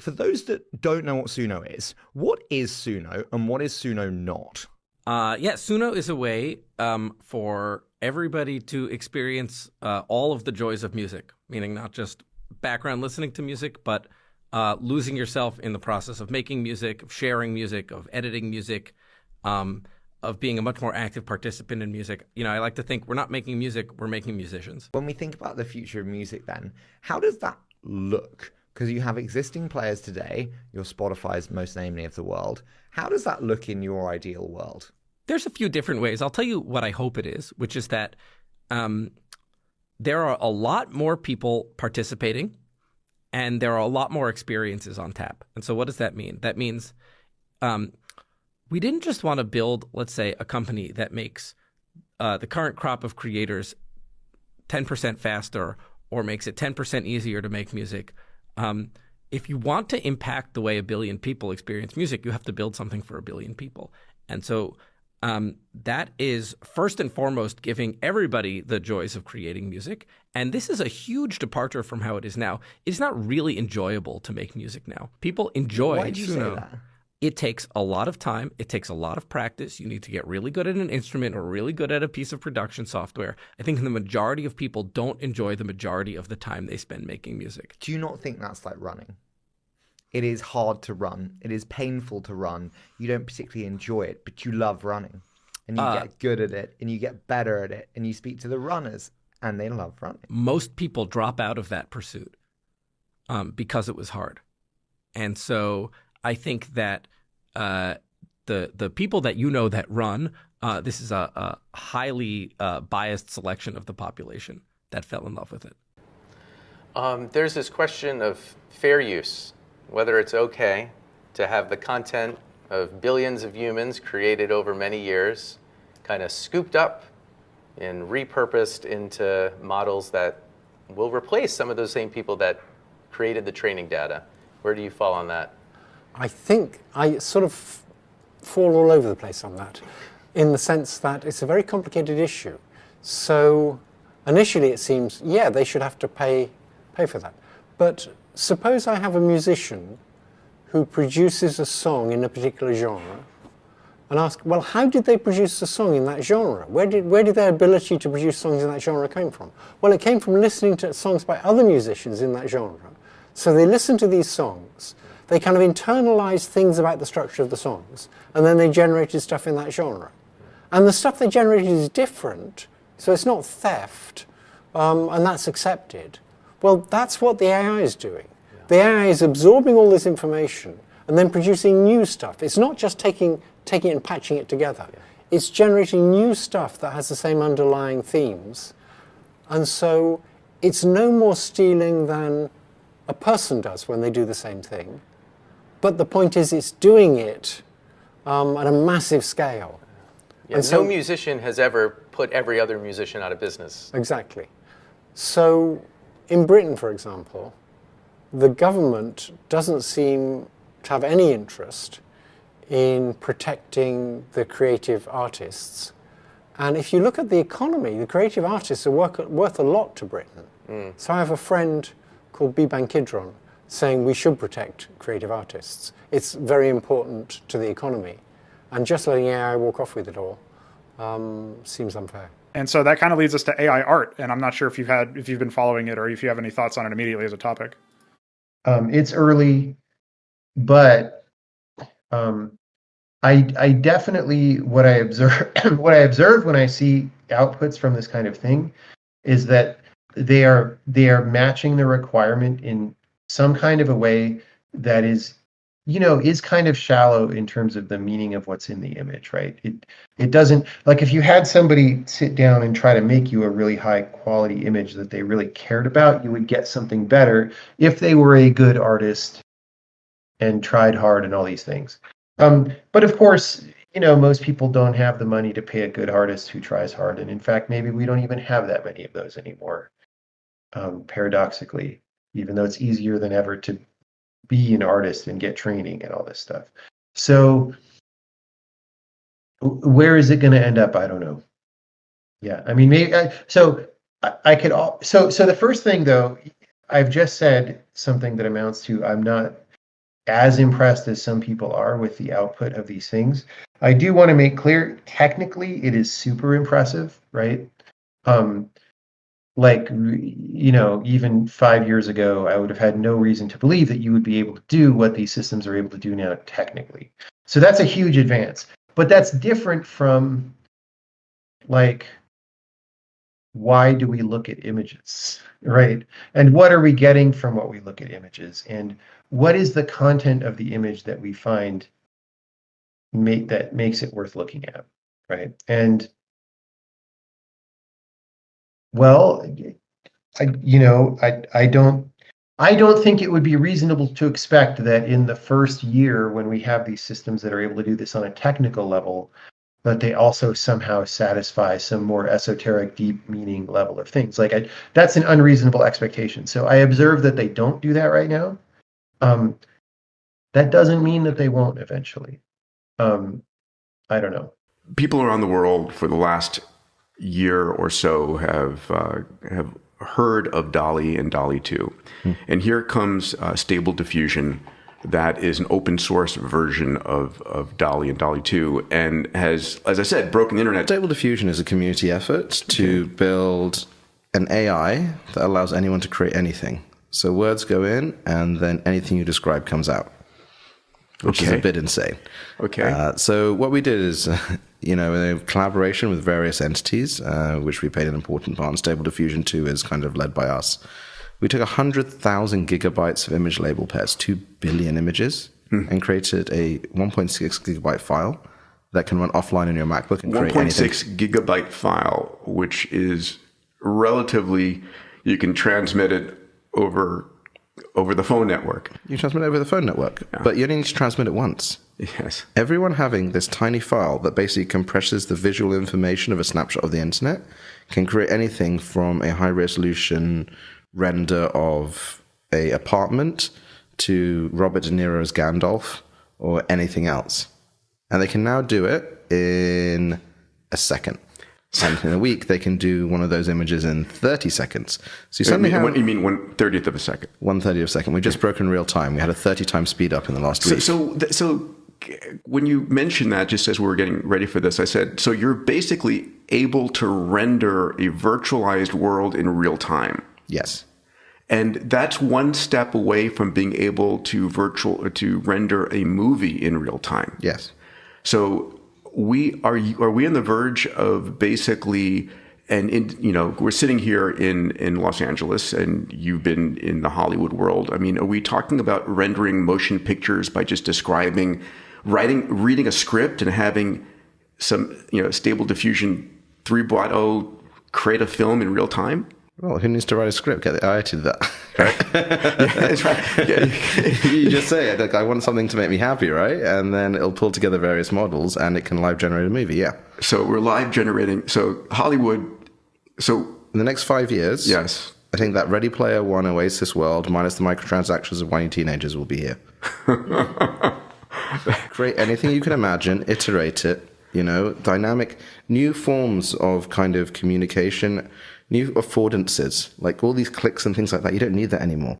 For those that don't know what Suno is Suno and what is Suno not? Suno is a way for everybody to experience all of the joys of music, meaning not just background listening to music, but losing yourself in the process of making music, of sharing music, of editing music, of being a much more active participant in music. I like to think we're not making music, we're making musicians. When we think about the future of music then, how does that look? Because you have existing players today, your Spotify's most namely of the world. How does that look in your ideal world? There's a few different ways. I'll tell you what I hope it is, which is that there are a lot more people participating and there are a lot more experiences on tap. And so what does that mean? That means we didn't just want to build, let's say, a company that makes the current crop of creators 10% faster or makes it 10% easier to make music. If you want to impact the way 1 billion people experience music, you have to build something for 1 billion people. And so that is first and foremost giving everybody the joys of creating music. And this is a huge departure from how it is now. It's not really enjoyable to make music now. People enjoy Why did you say Suno. that? It takes a lot of time. It takes a lot of practice. You need to get really good at an instrument or really good at a piece of production software. I think the majority of people don't enjoy the majority of the time they spend making music. Do you not think that's like running? It is hard to run. It is painful to run. You don't particularly enjoy it, but you love running. And you get good at it, and you get better at it, and you speak to the runners, and they love running. Most people drop out of that pursuit because it was hard. And so I think that the people that that run, this is a highly biased selection of the population that fell in love with it. There's this question of fair use, whether it's okay to have the content of billions of humans created over many years kind of scooped up and repurposed into models that will replace some of those same people that created the training data. Where do you fall on that? I think I sort of fall all over the place on that, in the sense that it's a very complicated issue. So initially it seems, they should have to pay for that. But suppose I have a musician who produces a song in a particular genre and ask, well, how did they produce a song in that genre? Where did their ability to produce songs in that genre come from? Well, it came from listening to songs by other musicians in that genre. So they listened to these songs, they kind of internalized things about the structure of the songs, and then they generated stuff in that genre. And the stuff they generated is different, so it's not theft, and that's accepted. Well, that's what the AI is doing. The AI is absorbing all this information and then producing new stuff. It's not just taking it and patching it together. It's generating new stuff that has the same underlying themes. And so it's no more stealing than a person does when they do the same thing. But the point is, it's doing it at a massive scale. Yeah, and so, no musician has ever put every other musician out of business. Exactly. So in Britain, for example, the government doesn't seem to have any interest in protecting the creative artists. And if you look at the economy, the creative artists are worth a lot to Britain. So I have a friend called Biban Kidron saying we should protect creative artists. It's very important to the economy. And just letting AI walk off with it all seems unfair. And so that kind of leads us to AI art. And I'm not sure if you've been following it or if you have any thoughts on it immediately as a topic. It's early, but I definitely what I observe when I see outputs from this kind of thing is that they are matching the requirement in some kind of a way that is kind of shallow in terms of the meaning of what's in the image, right? It doesn't, like, if you had somebody sit down and try to make you a really high quality image that they really cared about, you would get something better if they were a good artist and tried hard and all these things. But of course, most people don't have the money to pay a good artist who tries hard. And in fact, maybe we don't even have that many of those anymore, paradoxically, even though it's easier than ever to be an artist and get training and all this stuff. So where is it going to end up? I don't know. Yeah, I mean, maybe. So the first thing, though, I've just said something that amounts to I'm not as impressed as some people are with the output of these things. I do want to make clear, technically, it is super impressive, right? Like, even 5 years ago, I would have had no reason to believe that you would be able to do what these systems are able to do now technically. So that's a huge advance. But that's different from, like, why do we look at images, right? And what are we getting from what we look at images? And what is the content of the image that we find that makes it worth looking at, right? And well, I don't think it would be reasonable to expect that in the first year, when we have these systems that are able to do this on a technical level, that they also somehow satisfy some more esoteric, deep meaning level of things. Like, that's an unreasonable expectation. So I observe that they don't do that right now. That doesn't mean that they won't eventually. I don't know. People around the world for the last year or so have heard of DALL-E and DALL-E 2. And here comes Stable Diffusion, that is an open source version of DALL-E and DALL-E 2, and has, as I said, broken the internet. Stable Diffusion is a community effort to build an AI that allows anyone to create anything. So words go in, and then anything you describe comes out, which is a bit insane. Okay. So what we did is, in a collaboration with various entities, which we played an important part, and Stable Diffusion 2 is kind of led by us. We took 100,000 gigabytes of image label pairs, 2 billion images, and created a 1.6 gigabyte file that can run offline in your MacBook and create anything. 1.6 gigabyte file, which is relatively, you can transmit it over the phone network. You transmit it over the phone network, but you only need to transmit it once. Yes. Everyone having this tiny file that basically compresses the visual information of a snapshot of the internet can create anything from a high-resolution render of a apartment to Robert De Niro's Gandalf or anything else. And they can now do it in a second. And in a week, they can do one of those images in 30 seconds. So you suddenly have... You mean 1/30th of a second? 1/30 of a second. We just broke in real time. We had a 30 times speed up in the last week. So when you mentioned that, just as we were getting ready for this, I said, so you're basically able to render a virtualized world in real time. Yes. And that's one step away from being able to render a movie in real time. Yes. So are we on the verge of basically, we're sitting here in Los Angeles, and you've been in the Hollywood world. I mean, are we talking about rendering motion pictures by just reading a script and having some, Stable Diffusion 3.0 create a film in real time? Well, who needs to write a script? Get the AI to do that, right? Yeah, that's right. Yeah. You just say, like, I want something to make me happy, right? And then it'll pull together various models, and it can live generate a movie, yeah. So we're live generating. So Hollywood, in the next 5 years, yes, I think that Ready Player One Oasis world, minus the microtransactions of whiny teenagers, will be here. Create anything you can imagine, iterate it, dynamic, new forms of kind of communication, new affordances, like all these clicks and things like that. You don't need that anymore.